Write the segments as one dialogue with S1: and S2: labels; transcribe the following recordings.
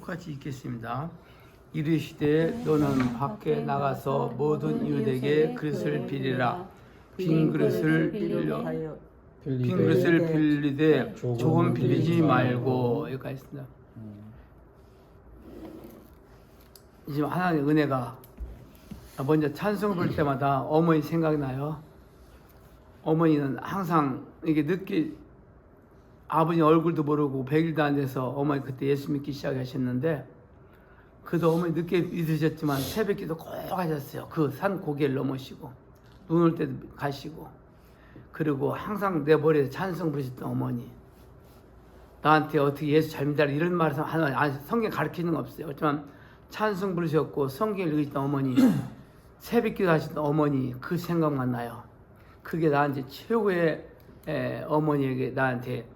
S1: 똑같이 읽겠습니다. 이르시되 너는 밖에 나가서 모든 이웃에게 그릇을 빌리라. 빈 그릇을 빌리되 조금 빌리지 말고. 여기까지 있습니다. 지금 하나님의 은혜가 먼저 찬송 볼 때마다 어머니 생각이 나요. 어머니는 항상 이게 늦게 아버님 얼굴도 모르고 100일도 안 돼서 어머니 그때 예수 믿기 시작하셨는데, 그래도 어머니 늦게 믿으셨지만 새벽기도 꼭 하셨어요. 그 산 고개를 넘으시고 눈 올 때도 가시고, 그리고 항상 내 머리에 찬송 부르셨던 어머니. 나한테 어떻게 예수 잘 믿어라 이런 말을 하나 성경 가르치는 건 없어요. 그렇지만 찬송 부르셨고 성경을 읽으셨던 어머니, 새벽기도 하셨던 어머니, 그 생각만 나요. 그게 나한테 최고의 어머니에게 나한테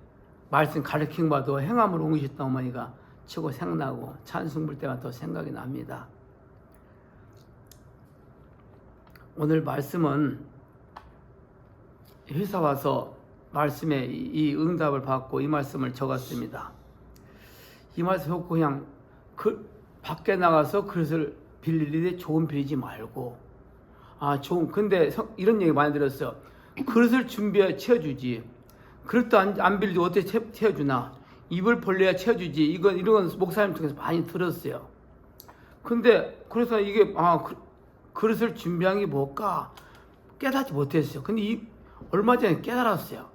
S1: 말씀 가르친 바도 행함으로 옮기셨던 어머니가 최고 생각나고 찬송 부를 때마다 더 생각이 납니다. 오늘 말씀은 회사 와서 말씀에 이 응답을 받고 이 말씀을 적었습니다. 이 말씀 듣고 그냥 밖에 나가서 그릇을 빌리되 조금 빌리지 말고. 근데 이런 얘기 많이 들었어요. 그릇을 준비해 채워주지. 그릇도 안 빌리고 어떻게 채워주나? 입을 벌려야 채워주지. 이런 건 목사님 통해서 많이 들었어요. 근데 그래서 이게 그릇을 준비한 게 뭘까 깨닫지 못했어요. 근데 얼마 전에 깨달았어요.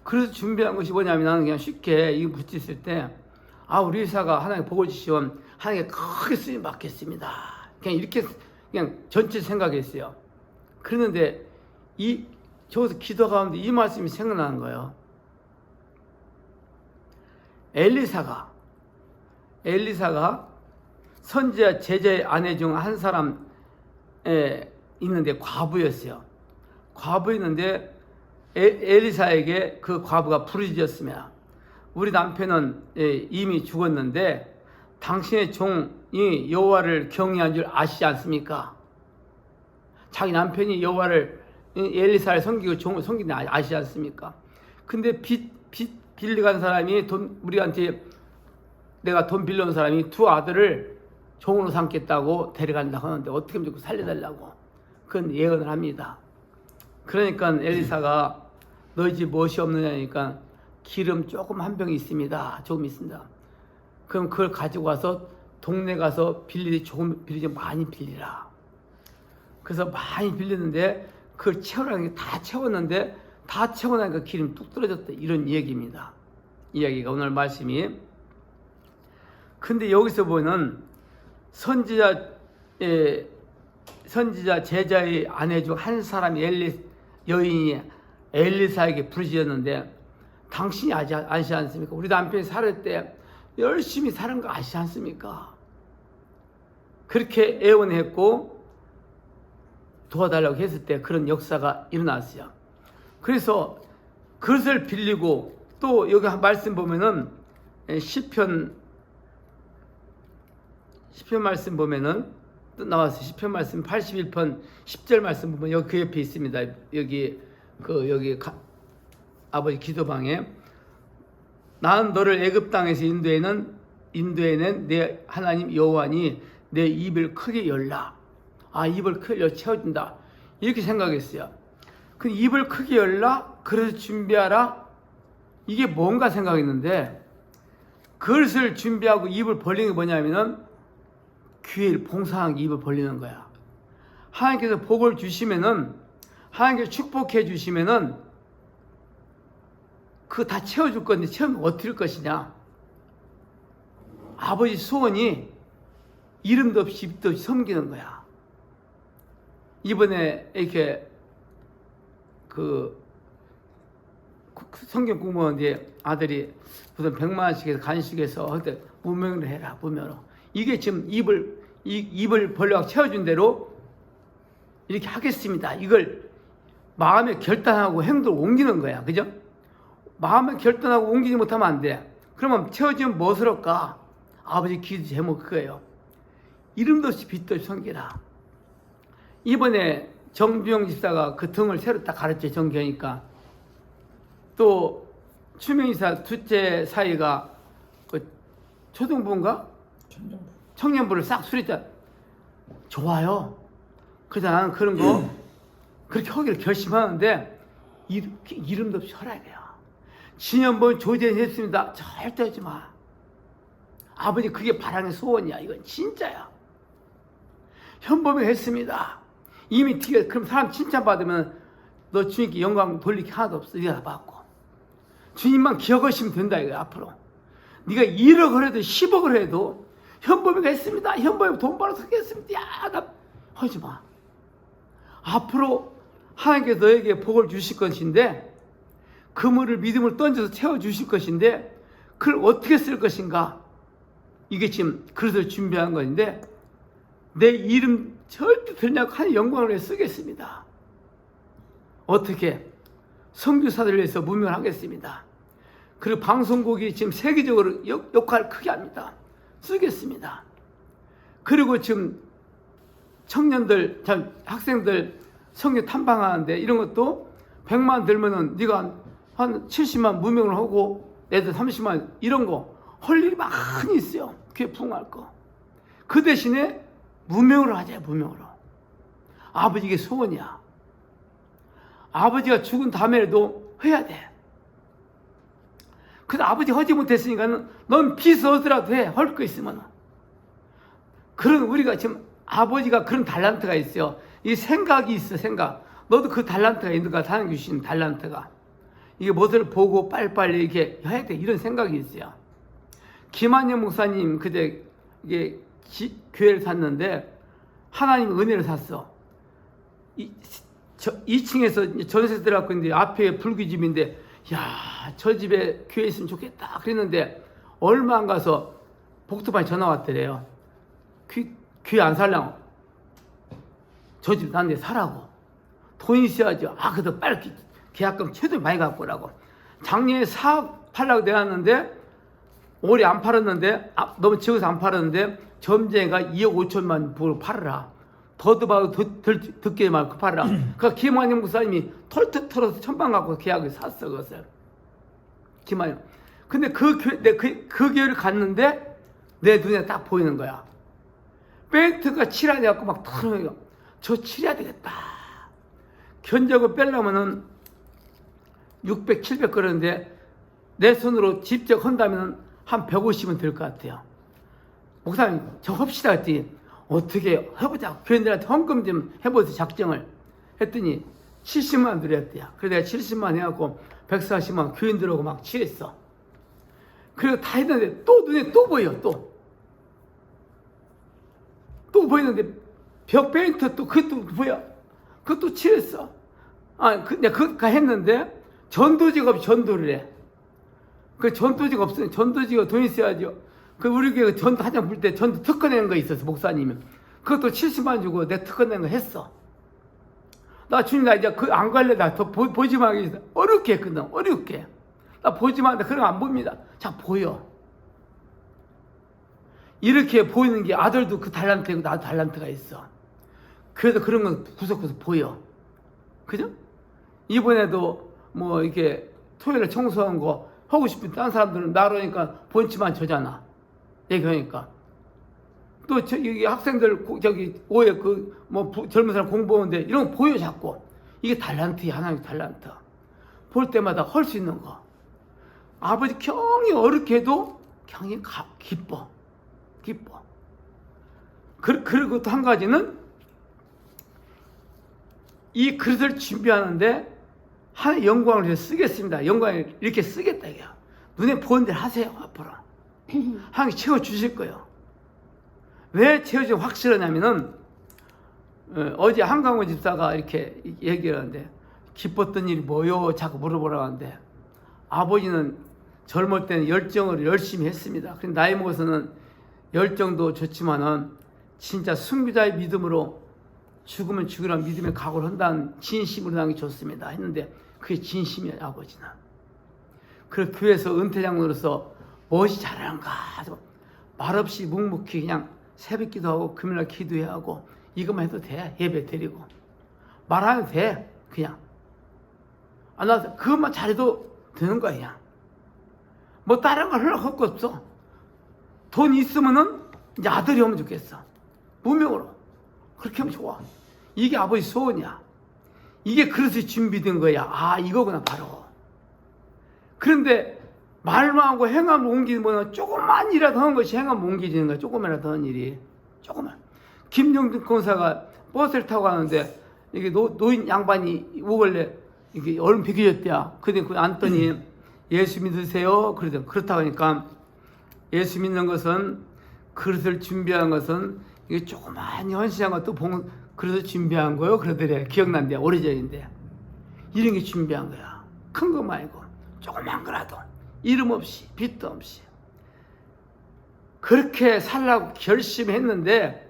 S1: 그릇을 준비한 것이 뭐냐면, 나는 그냥 쉽게 이거 붙였을 때 우리 회사가 하나님 복을 주시면 하나님께 크게 쓰임 받겠습니다. 그냥 이렇게 그냥 전체 생각했어요. 그랬는데 저기서 기도 가운데 이 말씀이 생각나는 거예요. 엘리사가 선지자 제자의 아내 중 한 사람에 있는데 과부였어요. 과부였는데 엘리사에게 그 과부가 부르짖었으며, 우리 남편은 이미 죽었는데 당신의 종이 여호와를 경외한 줄 아시지 않습니까? 자기 남편이 여호와를 엘리사를 섬기고 섬기는 아시지 않습니까? 근데 빚 빌려간 사람이 우리한테 내가 돈 빌려온 사람이 두 아들을 종으로 삼겠다고 데려간다고 하는데 어떻게 하면 살려달라고 그건 예언을 합니다. 그러니까 엘리사가 너희 집 무엇이 없느냐니까 기름 조금 한 병이 있습니다. 조금 있습니다. 그럼 그걸 가지고 와서 동네 가서 조금 빌리지 많이 빌리라. 그래서 많이 빌렸는데 그걸 채우라는 게 다 채웠는데 다 채우고 나니까 기름이 뚝 떨어졌다. 이런 얘기입니다. 이야기가 오늘 말씀이. 근데 여기서 보면 선지자 제자의 아내 중 한 사람이 여인이 엘리사에게 부르짖었는데 당신이 아시지 않습니까? 우리 남편이 살을 때 열심히 사는 거 아시지 않습니까? 그렇게 애원했고 도와달라고 했을 때 그런 역사가 일어났어요. 그래서 그릇을 빌리고, 또 여기 말씀 보면은 시편 말씀 보면은 또 나왔어요. 시편 말씀 81편 10절 말씀 보면 여기 그 옆에 있습니다. 여기 아버지 기도방에, 나는 너를 애굽 땅에서 인도해낸 내 하나님 여호와니 내 입을 크게 열라. 입을 크게 열어 채워준다. 이렇게 생각했어요. 그 입을 크게 열라, 그릇을 준비하라, 이게 뭔가 생각했는데, 그릇을 준비하고 입을 벌리는 게 뭐냐면은 귀를 봉사하는 게 입을 벌리는 거야. 하나님께서 복을 주시면은, 하나님께서 축복해 주시면은 그거 다 채워줄 건데 채우면 어떻게 할 것이냐. 아버지 소원이 이름도 없이 입도 없이 섬기는 거야. 이번에 이렇게 성경 공부하는데 아들이 무슨 100만 원씩 해서 간식해서 그때 무명으로 해라, 무명으로. 이게 지금 입을 벌려서 채워준 대로 이렇게 하겠습니다. 이걸 마음에 결단하고 행동을 옮기는 거야. 그죠? 마음에 결단하고 옮기지 못하면 안 돼. 그러면 채워지면 뭐스럽까? 아버지 기도 제목 그거예요. 이름도 없이 빛도 없이 섬기라. 이번에 정주영 집사가 그 등을 새로 딱 가르쳐 정교하니까, 또 추명이사 둘째 사이가 그 초등부인가? 청년부를 싹 수리했잖아. 좋아요. 그래서 나는 그런 거 그렇게 하기를 결심하는데 이름도 없이 하라 이래요. 진연본 조제했습니다. 절대 하지 마. 아버지 그게 바람의 소원이야. 이건 진짜야. 현범이 했습니다. 이미 뒤에 그럼 사람 칭찬받으면 너 주님께 영광 돌릴 게 하나도 없어. 네가 다 받고. 주님만 기억하시면 된다 이거야 앞으로. 네가 1억을 해도 10억을 해도 현범이가 했습니다. 현범이 돈 벌어서 했습니다. 야, 나 하지 마. 앞으로 하나님께서 너에게 복을 주실 것인데 그물을 믿음을 던져서 채워주실 것인데 그걸 어떻게 쓸 것인가. 이게 지금 그릇을 준비한 것인데 내 이름 절대 들냐고 하는 영광을 위해 쓰겠습니다. 어떻게? 선교사들을 위해서 무명을 하겠습니다. 그리고 방송국이 지금 세계적으로 역할을 크게 합니다. 쓰겠습니다. 그리고 지금 청년들, 학생들 성교 탐방하는데 이런 것도 100만 들면은 네가 한 70만 무명을 하고 애들 30만 이런 거 할 일이 많이 있어요. 귀에 풍할 거. 그 대신에 무명으로 하자. 무명으로. 아버지 이게 소원이야. 아버지가 죽은 다음에도 해야 돼. 근데 아버지 하지 못했으니까 넌 빚을 얻으라도 해. 할 거 있으면. 그런 우리가 지금 아버지가 그런 달란트가 있어요. 이 생각이 있어. 생각. 너도 그 달란트가 있는 거야. 하나님 주신 달란트가. 이게 무엇을 보고 빨리빨리 이렇게 해야 돼. 이런 생각이 있어요. 김한영 목사님 그때 이게 교회를 샀는데 하나님 은혜를 샀어. 2층에서 전세 들어갔고 있는데 앞에 불규집인데 야, 저 집에 교회 있으면 좋겠다 그랬는데 얼마 안 가서 복도방에 전화 왔더래요. 교회 안 살라고. 저 집 난데 사라고. 돈 있어야죠. 아, 그래도 빨리 계약금 최대 많이 갖고 오라고. 작년에 사업 팔라고 내놨는데 올해 안 팔았는데 너무 지어서 안 팔았는데 점쟁이가 2억 5천만 불 팔아라. 더듬어도 듣게 말고 팔아라. 그 김한영 목사님이 털털 털어서 천만 갖고 계약을 샀어 그것을. 김한영. 근데 그 교회를 갔는데 내 눈에 딱 보이는 거야. 벤트가 칠해야 돼갖고 막 털어요. 저 칠해야 되겠다. 견적을 빼려면은 600, 700 그러는데 내 손으로 직접 한다면 한 150은 될 것 같아요. 목사님 저 합시다 했더니 어떻게 해보자. 교인들한테 헌금 좀 해보세요. 작정을 했더니 70만 들였대요. 그래서 내가 70만 해갖고 140만 교인들하고 막 칠했어. 그리고 다 했는데 또 눈에 또 보여. 또 보이는데 벽 페인트 또 그것도 보여. 그것도 칠했어. 내가 그거 했는데 전도지가 없이 전도를 해. 그 전도지가 없으면 전도지가 돈 있어야죠. 그 우리 교회 전도 한장 볼 때 전도 특허 내는 거 있었어. 목사님이. 그것도 70만 주고 내가 특허 내는 거 했어. 나 주님 나 이제 그 안 갈래. 나 더 보지마 하겠어. 어렵게 했거든. 어렵게. 나 보지마 하는데 그런 거 안 봅니다. 자 보여. 이렇게 보이는 게 아들도 그 달란트고 나도 달란트가 있어. 그래서 그런 건 구석구석 보여. 그죠? 이번에도 뭐 이렇게 토요일에 청소한 거 하고 싶은 다른 사람들은 나로니까 본치만 저잖아. 얘기하니까. 또 여기 학생들 저기 오해 젊은 사람 공부하는데 이런 거 보여 자꾸. 이게 달란트야. 하나님의 달란트. 볼 때마다 할 수 있는 거. 아버지 경이 어렵게 해도 경이 기뻐. 그리고 또 한 가지는 이 그릇을 준비하는데 하나의 영광을 위해서 쓰겠습니다. 영광을 이렇게 쓰겠다. 이게. 눈에 보이는 대로 하세요. 앞으로. 하나님 채워주실 거예요. 왜 채워주면 확실하냐면은 어제 한강호 집사가 이렇게 얘기를 하는데 기뻤던 일이 뭐요? 자꾸 물어보라고 하는데 아버지는 젊을 때는 열정을 열심히 했습니다. 근데 나이 먹어서는 열정도 좋지만은 진짜 순교자의 믿음으로 죽으면 죽으라는 믿음의 각오를 한다는 진심으로 하는 게 좋습니다. 했는데 그게 진심이에요. 아버지는. 그래서 교회에서 은퇴장로로서 무엇이 잘하는가 말없이 묵묵히 그냥 새벽 기도하고 금요일날 기도해야 하고 이것만 해도 돼. 예배 드리고 말하면 돼. 그냥 나 그것만 잘해도 되는 거야. 그냥 뭐 다른 걸 하려고 할 거 없어. 돈 있으면은 이제 아들이 오면 좋겠어. 무명으로. 그렇게 하면 좋아. 이게 아버지 소원이야. 이게 그릇이 준비된 거야. 아, 이거구나, 바로. 그런데 말만 하고 행함을 옮기는 거는 조금만이라도 하는 것이 행함을 옮기지는 거야. 조금이라도 하는 일이. 조금만. 김정준 공사가 버스를 타고 가는데 이게 노인 양반이 오길래 이게 얼음 비켜졌대야. 근데 그 앉더니 예수 믿으세요? 그러더니 그렇다고 하니까 예수 믿는 것은 그릇을 준비한 것은 이게 조그만 헌신한 것도 그릇을 준비한 거요. 그러더래. 기억난대. 오래전인데. 이런 게 준비한 거야. 큰 거 말고 조그만 거라도 이름 없이 빚도 없이 그렇게 살라고 결심했는데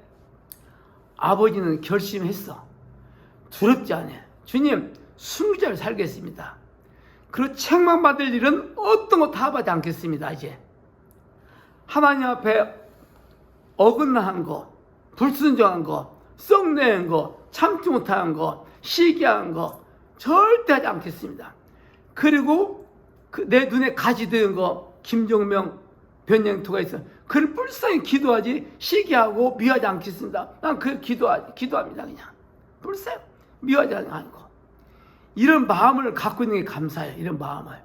S1: 아버지는 결심했어. 두렵지 않아. 주님, 순교자를 살겠습니다. 그리고 책망받을 일은 어떤 거 다 받지 않겠습니다. 이제 하나님 앞에 어긋나한 거, 불순종한 거, 썩내는 거, 참지 못한 거, 시기한 거 절대 하지 않겠습니다. 그리고 내 눈에 가시 든 거, 김종명 변형투가 있어. 그를 불쌍히 기도하지 시기하고 미워하지 않겠습니다. 난 그 기도합니다. 그냥 불쌍히 미워하지 않고 이런 마음을 갖고 있는 게 감사해요. 이런 마음을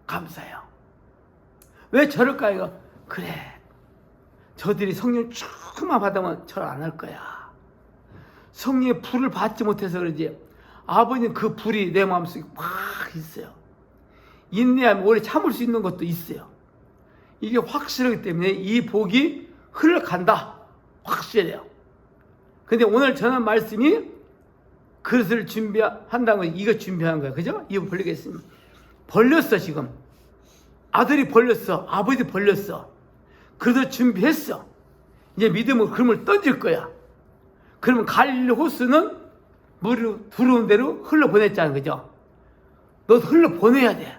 S1: 감사해요. 왜 저럴까요? 그래, 저들이 성령 조금만 받으면 절 안 할 거야. 성령의 불을 받지 못해서 그러지. 아버지는 그 불이 내 마음속에 막 있어요. 인내하면 오래 참을 수 있는 것도 있어요. 이게 확실하기 때문에 이 복이 흘러간다. 확실해요. 근데 오늘 전한 말씀이 그릇을 준비한다는 건 이거 준비한 거야. 그죠? 이거 벌리겠습니다. 벌렸어, 지금. 아들이 벌렸어. 아버지 벌렸어. 그릇을 준비했어. 이제 믿음은 그림을 던질 거야. 그러면 갈릴리 호수는 물이 들어오는 대로 흘러보냈잖아. 그죠? 너도 흘러보내야 돼.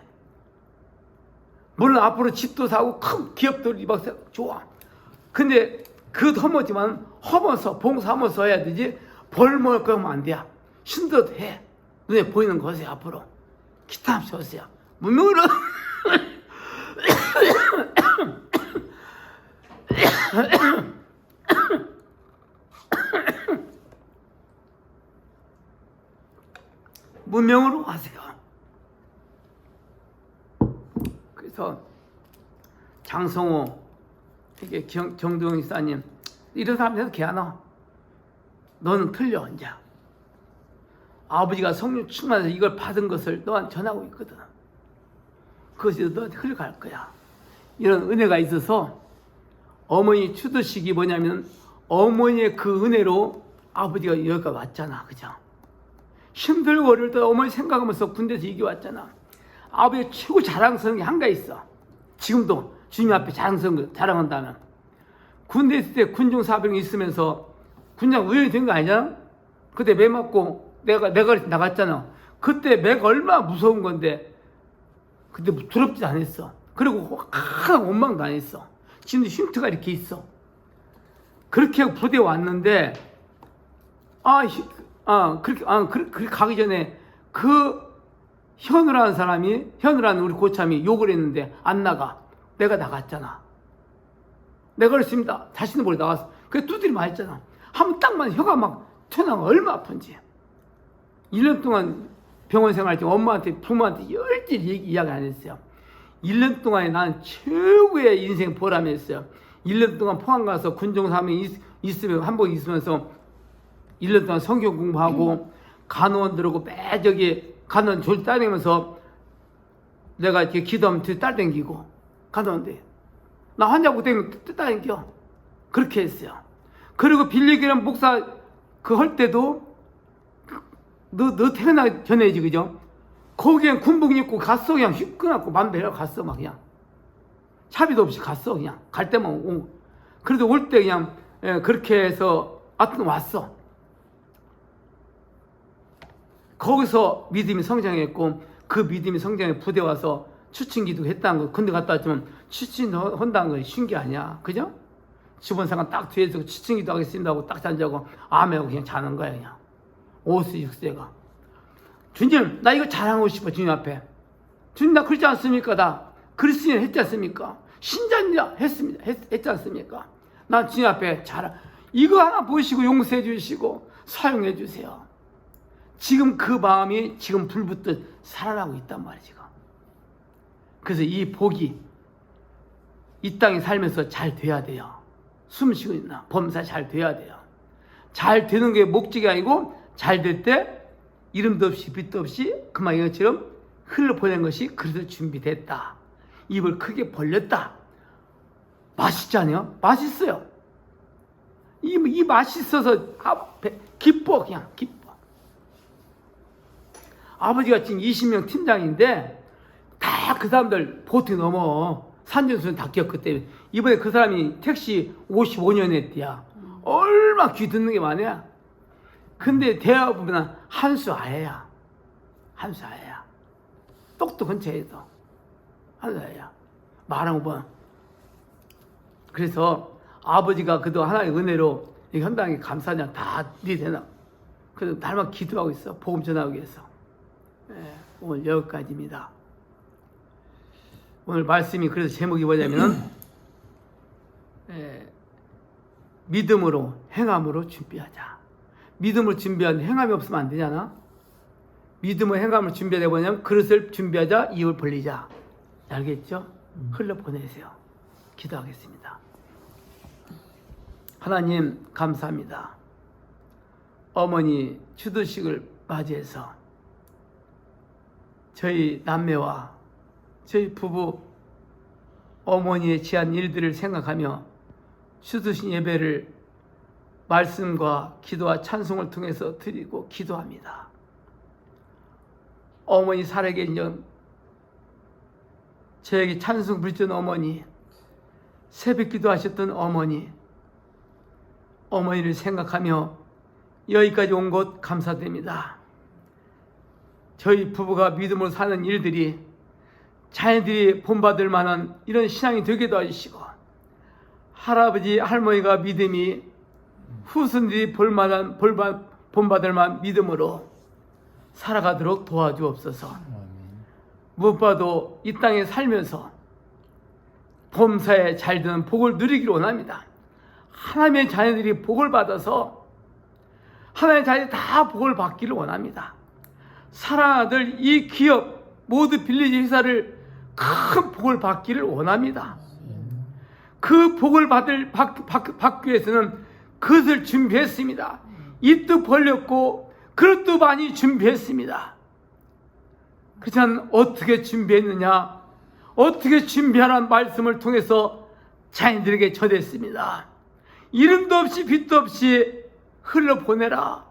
S1: 물론 앞으로 집도 사고 큰 기업들이 막 좋아. 근데 그것도 허무지만 허면서 봉사하면서 해야 되지. 벌 먹을 거 하면 안 돼. 신도도 해. 눈에 보이는 것에 앞으로 기타 없이 오세요. 문명으로 문명으로 하세요. 그래서 장성호 이게 정두영 이사님 이런 사람들은 개하나. 너는 틀려. 이제 아버지가 성령 충만해서 이걸 받은 것을 너한테 전하고 있거든. 그것이 너한테 흘러갈 거야. 이런 은혜가 있어서 어머니 추도식이 뭐냐면 어머니의 그 은혜로 아버지가 여기가 왔잖아. 그죠? 힘들고 어릴 때 어머니 생각하면서 군대에서 이겨왔잖아. 아버지의 최고 자랑스러운 게 한 가지 있어. 지금도 주님 앞에 자랑한다면 군대 있을 때 군중 사병이 있으면서 군장 우연히 된 거 아니잖아? 그때 매 맞고 내가 나갔잖아. 그때 매가 얼마나 무서운 건데 그때 두렵지 않았어. 그리고 하나도 원망도 안 했어. 지금도 흉터가 이렇게 있어. 그렇게 하고 부대에 왔는데 그렇게 가기 전에 그 현우라는 사람이, 현우라는 우리 고참이 욕을 했는데 안 나가. 내가 나갔잖아. 내가 그랬습니다. 자신을 모르고 나갔어. 그래 두드리 맞았잖아. 하면 딱만 혀가 막 튀어나온 거 얼마나 아픈지. 1년 동안 병원 생활할 때 엄마한테 부모한테 열심히 이야기 안 했어요. 1년 동안에 나는 최고의 인생 보람이 있어요. 1년 동안 포항 가서 군종사명이 있으면 한복 있으면서 1년 동안 성경 공부하고 간호원들하고 매저기 간호원 졸 따르면서 내가 이렇게 기도하면 딸 땡기고 간호원들 나 환자 고되면 딸 땡겨. 그렇게 했어요. 그리고 빌리기란 목사 그 할 때도 너 태어나기 전에지 그죠? 거기엔 군복 입고 갔어. 그냥 휙 끊었고 맘대로 갔어. 막 그냥 차비도 없이 갔어. 그냥 갈 때만 오고. 그래도 올 때 그냥 그렇게 해서 하여튼 왔어. 거기서 믿음이 성장했고 그 믿음이 성장해 부대 와서 추친기도 했다는 거. 근데 갔다 왔지만 추친한다는 거 쉬운 게 아니야. 그죠? 주변사관 딱 뒤에서 추친기도 하겠습니다 하고 딱 잔자고 아멘하고 그냥 자는 거야. 그냥 5세 6세가 주님 나 이거 자랑하고 싶어. 주님 앞에 주님 나 그렇지 않습니까? 나 그리스도인 했지 않습니까? 신자냐 했습니다. 했지 않습니까? 난 주님 앞에 이거 하나 보시고 용서해 주시고 사용해 주세요. 지금 그 마음이 지금 불붙듯 살아나고 있단 말이에요. 지금. 그래서 이 복이 이 땅에 살면서 잘 돼야 돼요. 숨 쉬고 있나 범사 잘 돼야 돼요. 잘 되는 게 목적이 아니고 잘 될 때 이름도 없이 빛도 없이 그만 이것처럼 흘러보낸 것이 그래서 준비됐다. 입을 크게 벌렸다. 맛있지 않아요? 맛있어요. 이 맛있어서 기뻐. 그냥 기뻐. 아버지가 지금 20명 팀장인데 다 그 사람들 보트 넘어 산전수전 다 겪었기 때문에 이번에 그 사람이 택시 55년 했대야. 얼마 귀 듣는 게 많아요. 근데 대화 보면 한수 아예야. 한수 아예야. 똑똑한 쟤도 한수 아예야. 말하는 거 보면. 그래서 아버지가 그동안 하나님의 은혜로 이 현당에 감사냐 다 네 되나. 그래서 날마다 기도하고 있어. 복음 전하기 위해서. 오늘 여기까지입니다. 오늘 말씀이 그래서 제목이 뭐냐면은 믿음으로 행함으로 준비하자. 믿음으로 준비하는데 행함이 없으면 안 되잖아. 믿음으로 행함을 준비하다 보면 그릇을 준비하자, 입을 벌리자. 알겠죠? 흘러보내세요. 기도하겠습니다. 하나님 감사합니다. 어머니 추도식을 맞이해서 저희 남매와 저희 부부 어머니의 지한 일들을 생각하며 추도식 예배를 말씀과 기도와 찬송을 통해서 드리고 기도합니다. 어머니 살아계신 전 저에게 찬송 부르던 어머니, 새벽 기도하셨던 어머니를 생각하며 여기까지 온 것 감사드립니다. 저희 부부가 믿음으로 사는 일들이 자녀들이 본받을 만한 이런 신앙이 되게 도와주시고 할아버지 할머니가 믿음이 후손들이 본받을 만한 믿음으로 살아가도록 도와주옵소서. 무엇보다도 이 땅에 살면서 범사에 잘 되는 복을 누리기를 원합니다. 하나님의 자녀들이 복을 받아서 하나님의 자녀들이 다 복을 받기를 원합니다. 사랑하는 아들 이 기업 모두 빌리지 회사를 큰 복을 받기를 원합니다. 그 복을 받기 위해서는 그것을 준비했습니다. 입도 벌렸고 그릇도 많이 준비했습니다. 그렇지만 어떻게 준비했느냐? 어떻게 준비하라는 말씀을 통해서 자녀들에게 전했습니다. 이름도 없이 빛도 없이 흘러보내라.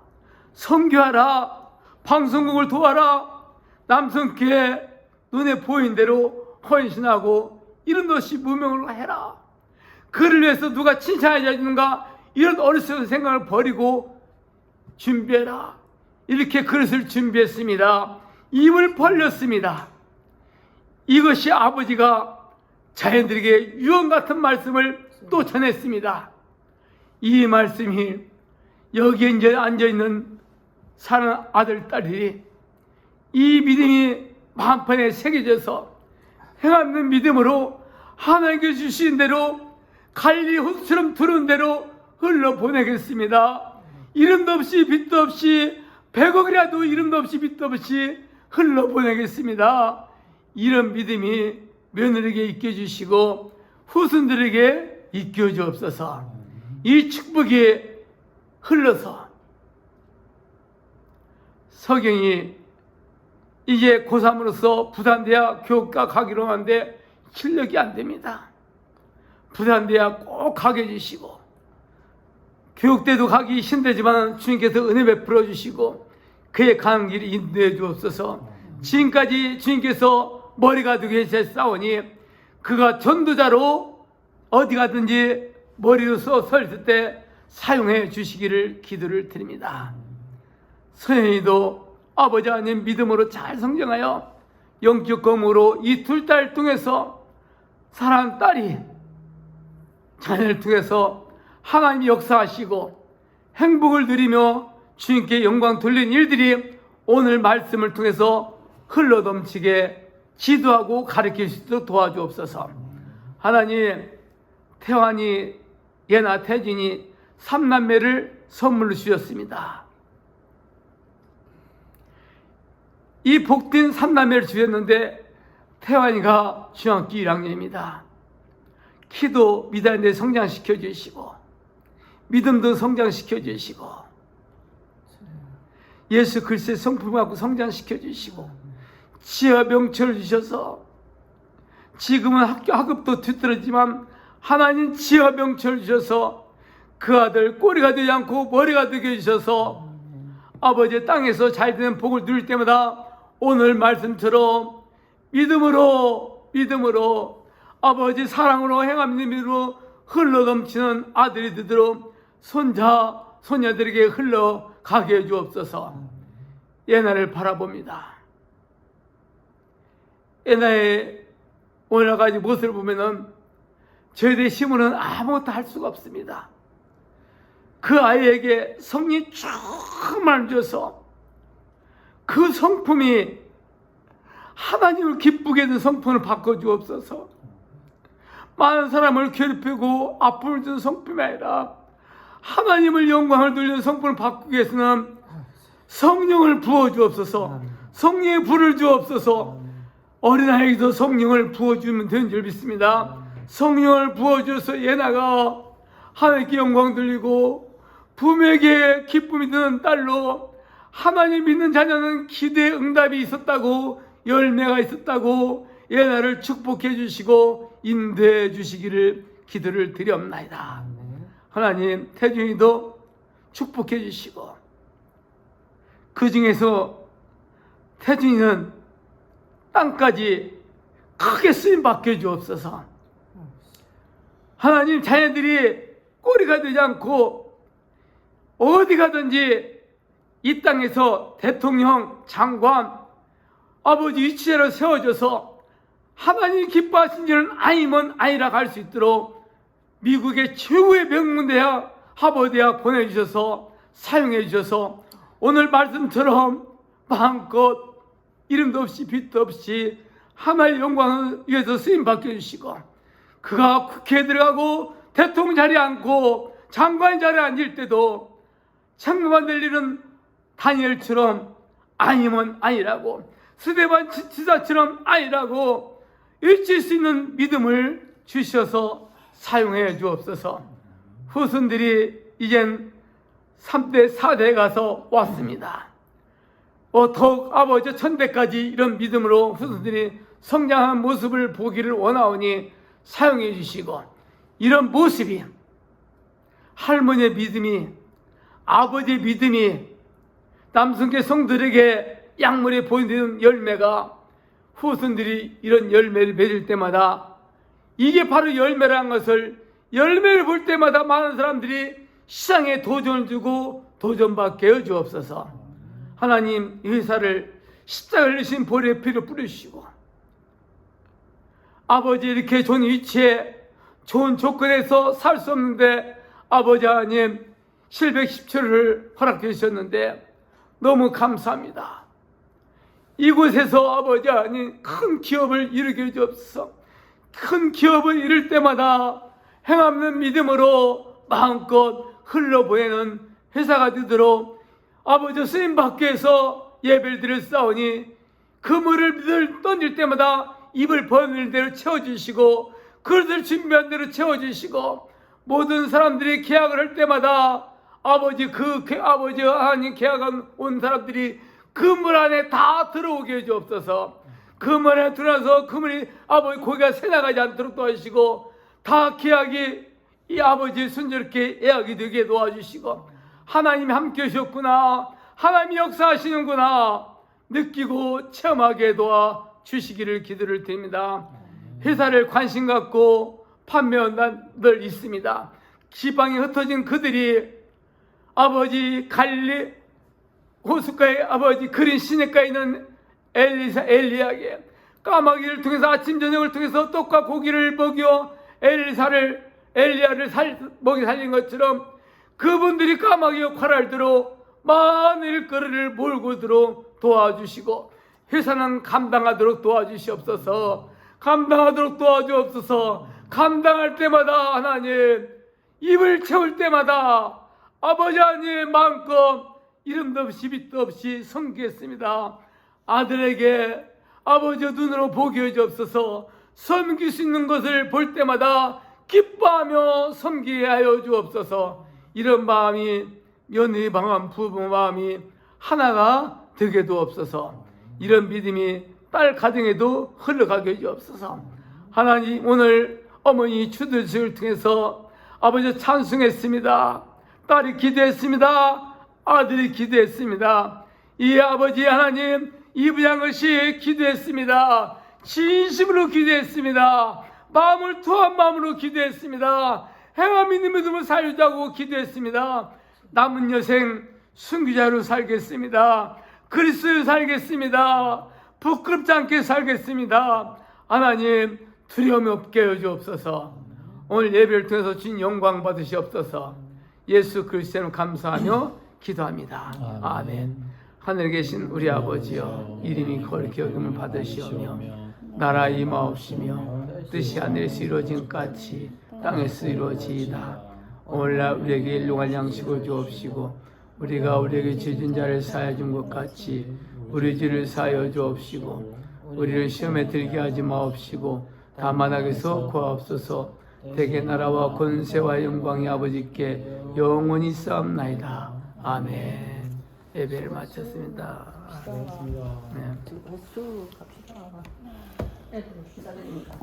S1: 선교하라. 방송국을 도와라. 남성교회 눈에 보이는 대로 헌신하고 이름도 없이 무명으로 해라. 그를 위해서 누가 칭찬해 주는가 이런 어리석은 생각을 버리고 준비해라. 이렇게 그릇을 준비했습니다. 입을 벌렸습니다. 이것이 아버지가 자녀들에게 유언 같은 말씀을 또 전했습니다. 이 말씀이 여기에 이제 앉아있는 사는 아들, 딸이 이 믿음이 마음판에 새겨져서 행하는 믿음으로 하나님께 주신 대로 갈릴리 호수처럼 두른 대로 흘러보내겠습니다. 이름도 없이 빛도 없이 100억이라도 이름도 없이 빛도 없이 흘러보내겠습니다. 이런 믿음이 며느리에게 있겨주시고 후손들에게 있겨주옵소서. 이 축복이 흘러서 서경이 이제 고3으로서 부산대학 교육과 가기로 하는데 실력이 안 됩니다. 부산대학 꼭 가게 해주시고 교육대도 가기 힘들지만 주님께서 은혜 베풀어 주시고 그의 가는 길을 인도해 주옵소서. 지금까지 주님께서 머리가 되게 했사오니 그가 전도자로 어디 가든지 머리로 서 있을 때 사용해 주시기를 기도를 드립니다. 서연이도 아버지 하나님 믿음으로 잘 성장하여 영적 검으로 이 둘 딸을 통해서 사랑하는 딸이 자녀를 통해서 하나님이 역사하시고 행복을 누리며 주님께 영광 돌리는 일들이 오늘 말씀을 통해서 흘러넘치게 지도하고 가르칠 수 있도록 도와주옵소서. 하나님, 태환이, 예나, 태진이 3남매를 선물로 주셨습니다. 이 복된 3남매를 주셨는데 태환이가 중학교 1학년입니다. 키도 미달인데 성장시켜 주시고 믿음도 성장시켜 주시고 예수 그리스도의 성품을 갖고 성장시켜 주시고 지혜와 명철을 주셔서 지금은 학업도 뒤떨어지지만 하나님 지혜와 명철을 주셔서 그 아들 꼬리가 되지 않고 머리가 되게 해주셔서 아버지의 땅에서 잘 되는 복을 누릴 때마다 오늘 말씀처럼 믿음으로 아버지 사랑으로 행함의 믿음으로 흘러넘치는 아들이 되도록 손자 손녀들에게 흘러가게 해주옵소서. 예나를 바라봅니다. 예나의 오늘까지 모습을 보면은 저희들의 힘으로는 아무것도 할 수가 없습니다. 그 아이에게 성령이 충만을 줘서 그 성품이 하나님을 기쁘게 하는 성품을 바꿔주옵소서. 많은 사람을 괴롭히고 아픔을 주는 성품이 아니라 하나님을 영광을 돌리는 성품을 바꾸기 위해서는 성령을 부어주옵소서. 성령의 불을 주옵소서. 어린아이에게도 성령을 부어주면 되는 줄 믿습니다. 성령을 부어줘서 예나가 하나님께 영광 돌리고 부모에게 기쁨이 드는 딸로 하나님 믿는 자녀는 기대의 응답이 있었다고 열매가 있었다고 예나를 축복해 주시고 인도해 주시기를 기도를 드리옵나이다. 하나님 태중이도 축복해 주시고 그 중에서 태중이는 땅까지 크게 쓰임 받게 주옵소서. 하나님 자녀들이 꼬리가 되지 않고 어디 가든지 이 땅에서 대통령, 장관, 아버지 위치자로 세워져서 하나님 기뻐하신 일은 아니면 아니라 갈 수 있도록 미국의 최고의 명문대학 하버드대학 보내주셔서 사용해 주셔서 오늘 말씀처럼 마음껏 이름도 없이 빛도 없이 하나님의 영광을 위해서 쓰임받게 해주시고 그가 국회에 들어가고 대통령 자리에 앉고 장관 자리에 앉을 때도 장관 될 일은 다니엘처럼 아니면 아니라고 스데반 지사처럼 아니라고 일칠 수 있는 믿음을 주셔서 사용해 주옵소서. 후손들이 이젠 3대 4대에 가서 왔습니다. 더욱 아버지 천대까지 이런 믿음으로 후손들이 성장한 모습을 보기를 원하오니 사용해 주시고 이런 모습이 할머니의 믿음이 아버지의 믿음이 남성계 성들에게 약물에 보이는 열매가 후손들이 이런 열매를 맺을 때마다 이게 바로 열매라는 것을 열매를 볼 때마다 많은 사람들이 시장에 도전을 주고 도전받게 해 주옵소서. 하나님 이 회사를 십자가를 흘리신 보혈의 피를 뿌리시고 아버지 이렇게 좋은 위치에 좋은 조건에서 살 수 없는데 아버지 하나님 실백 10초를 허락해 주셨는데 너무 감사합니다. 이곳에서 아버지 하나님 큰 기업을 이루게 해주옵소서. 큰 기업을 이룰 때마다 행함는 믿음으로 마음껏 흘러보내는 회사가 되도록 아버지 쓰임받기 위해서 예배를 드렸사오니 그물을 던질 때마다 입을 버는 대로 채워주시고 그릇을 준비한 대로 채워주시고 모든 사람들이 계약을 할 때마다 아버지 아버지 하나님 계약한 온 사람들이 그물 안에 다 들어오게 해주옵소서. 그물 안에 들어와서 그물이 아버지 고기가 새나가지 않도록 도와주시고 다 계약이 이 아버지 순조롭게 예약이 되게 도와주시고 하나님이 함께 하셨구나 하나님이 역사하시는구나 느끼고 체험하게 도와주시기를 기도를 드립니다. 회사를 관심 갖고 판매한 늘 있습니다. 지방에 흩어진 그들이 아버지 갈릴리 호숫가에 아버지 그린 시내가에 있는 엘리야에게 까마귀를 통해서 아침 저녁을 통해서 떡과 고기를 먹여 엘리야를 먹이 살린 것처럼 그분들이 까마귀 역할을 들어 많은 일거리를 몰고 들어 도와주시고 회사는 감당하도록 도와주시옵소서. 감당하도록 도와주옵소서. 감당할 때마다 하나님 입을 채울 때마다 아버지 하나님 마음껏 이름도 없이 빛도 없이 섬기겠습니다. 아들에게 아버지 눈으로 보게 해주옵소서. 섬길 수 있는 것을 볼 때마다 기뻐하며 섬기게 하여 주옵소서. 이런 마음이 며느리 마음, 부부 마음이 하나가 되게 도옵소서. 이런 믿음이 딸 가정에도 흘러가게 해주옵소서. 하나님, 오늘 어머니 추도식을 통해서 아버지 찬송했습니다. 딸이 기도했습니다. 아들이 기도했습니다. 이 아버지 하나님 이 부양것이 기도했습니다. 진심으로 기도했습니다. 마음을 투한 마음으로 기도했습니다. 행함 믿는 믿음을 살려자고 기도했습니다. 남은 여생 순교자로 살겠습니다. 그리스도로 살겠습니다. 부끄럽지 않게 살겠습니다. 하나님 두려움이 없게 해주옵소서. 오늘 예배를 통해서 주님 영광 받으시옵소서. 예수 그리스도로 감사하며 기도합니다. 아멘. 하늘에 계신 우리 아버지여, 이름이 거룩히 여김을 받으시오며 나라 임하옵시며 뜻이 하늘에서 이루어진 같이 땅에서 이루어지이다. 오늘날 우리에게 일용할 양식을 주옵시고 우리가 우리에게 죄진 자를 사하여 준 것 같이 우리 죄를 사하여 주옵시고 우리를 시험에 들게 하지 마옵시고 다만 악에서 구하옵소서. 대개 나라와 권세와 영광이 아버지께 영원히 쌓옵나이다. 아멘. 예배를 마쳤습니다. 네.
S2: 박수 갑시다. 애들 기다립니다.